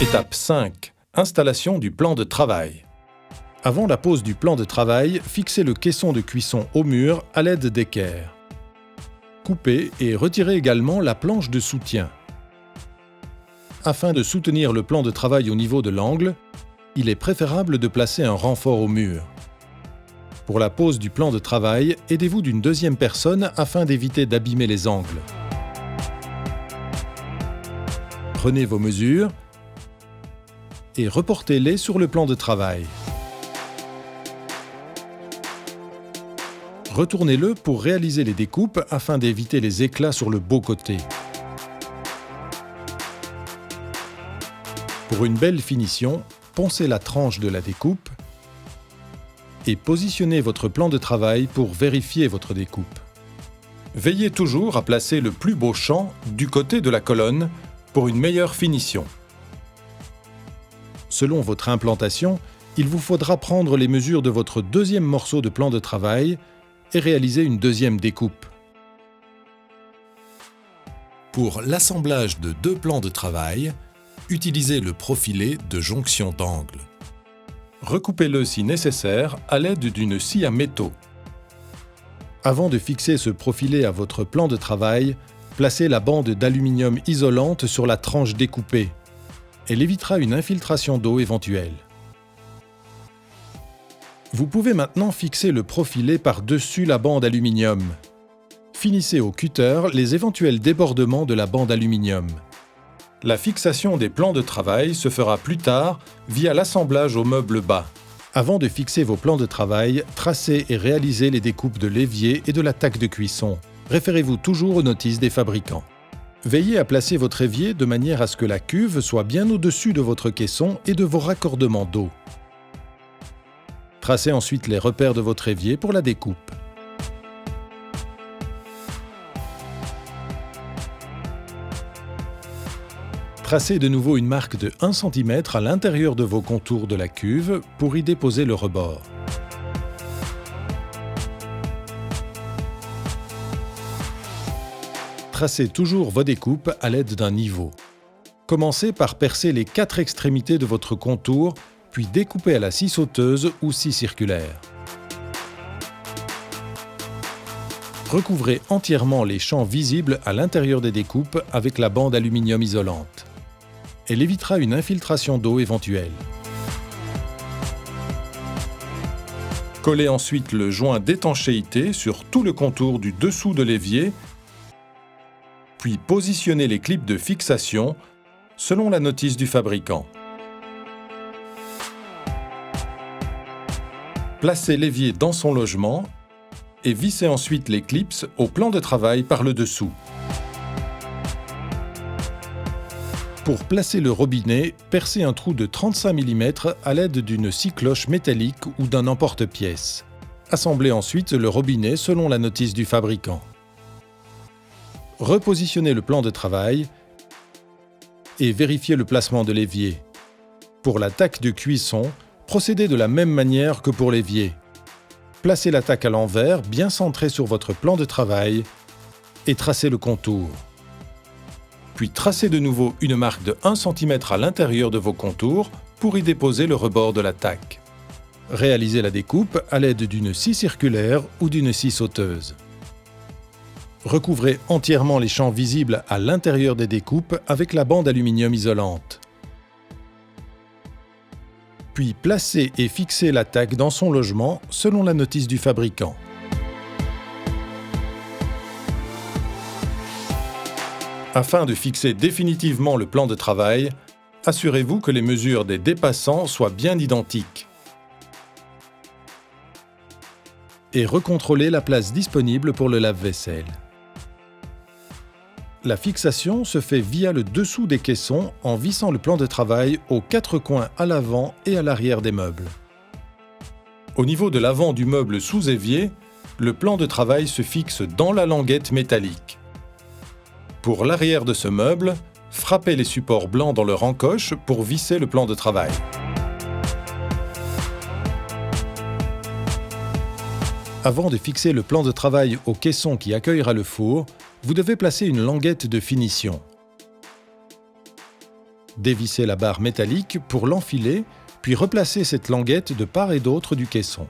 Étape 5. Installation du plan de travail. Avant la pose du plan de travail, fixez le caisson de cuisson au mur à l'aide d'équerres. Coupez et retirez également la planche de soutien. Afin de soutenir le plan de travail au niveau de l'angle, il est préférable de placer un renfort au mur. Pour la pose du plan de travail, aidez-vous d'une deuxième personne afin d'éviter d'abîmer les angles. Prenez vos mesures et reportez-les sur le plan de travail. Retournez-le pour réaliser les découpes afin d'éviter les éclats sur le beau côté. Pour une belle finition, poncez la tranche de la découpe et positionnez votre plan de travail pour vérifier votre découpe. Veillez toujours à placer le plus beau champ du côté de la colonne pour une meilleure finition. Selon votre implantation, il vous faudra prendre les mesures de votre deuxième morceau de plan de travail et réaliser une deuxième découpe. Pour l'assemblage de deux plans de travail, utilisez le profilé de jonction d'angle. Recoupez-le si nécessaire à l'aide d'une scie à métaux. Avant de fixer ce profilé à votre plan de travail, placez la bande d'aluminium isolante sur la tranche découpée. Elle évitera une infiltration d'eau éventuelle. Vous pouvez maintenant fixer le profilé par-dessus la bande aluminium. Finissez au cutter les éventuels débordements de la bande aluminium. La fixation des plans de travail se fera plus tard via l'assemblage au meuble bas. Avant de fixer vos plans de travail, tracez et réalisez les découpes de l'évier et de la taque de cuisson. Référez-vous toujours aux notices des fabricants. Veillez à placer votre évier de manière à ce que la cuve soit bien au-dessus de votre caisson et de vos raccordements d'eau. Tracez ensuite les repères de votre évier pour la découpe. Tracez de nouveau une marque de 1 cm à l'intérieur de vos contours de la cuve pour y déposer le rebord. Tracez toujours vos découpes à l'aide d'un niveau. Commencez par percer les 4 extrémités de votre contour, puis découpez à la scie sauteuse ou scie circulaire. Recouvrez entièrement les champs visibles à l'intérieur des découpes avec la bande aluminium isolante. Elle évitera une infiltration d'eau éventuelle. Collez ensuite le joint d'étanchéité sur tout le contour du dessous de l'évier, puis positionnez les clips de fixation selon la notice du fabricant. Placez l'évier dans son logement et vissez ensuite les clips au plan de travail par le dessous. Pour placer le robinet, percez un trou de 35 mm à l'aide d'une scie cloche métallique ou d'un emporte-pièce. Assemblez ensuite le robinet selon la notice du fabricant. Repositionnez le plan de travail et vérifiez le placement de l'évier. Pour la taque de cuisson, procédez de la même manière que pour l'évier. Placez la taque à l'envers, bien centrée sur votre plan de travail, et tracez le contour. Puis tracez de nouveau une marque de 1 cm à l'intérieur de vos contours pour y déposer le rebord de la taque. Réalisez la découpe à l'aide d'une scie circulaire ou d'une scie sauteuse. Recouvrez entièrement les champs visibles à l'intérieur des découpes avec la bande aluminium isolante. Puis placez et fixez la taque dans son logement selon la notice du fabricant. Afin de fixer définitivement le plan de travail, assurez-vous que les mesures des dépassants soient bien identiques. Et recontrôlez la place disponible pour le lave-vaisselle. La fixation se fait via le dessous des caissons en vissant le plan de travail aux 4 coins à l'avant et à l'arrière des meubles. Au niveau de l'avant du meuble sous évier, le plan de travail se fixe dans la languette métallique. Pour l'arrière de ce meuble, frappez les supports blancs dans leur encoche pour visser le plan de travail. Avant de fixer le plan de travail au caisson qui accueillera le four, vous devez placer une languette de finition. Dévissez la barre métallique pour l'enfiler, puis replacez cette languette de part et d'autre du caisson.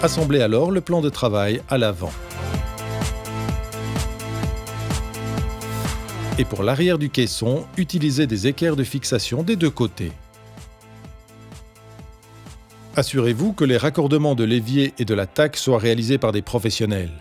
Assemblez alors le plan de travail à l'avant. Et pour l'arrière du caisson, utilisez des équerres de fixation des deux côtés. Assurez-vous que les raccordements de l'évier et de la taque soient réalisés par des professionnels.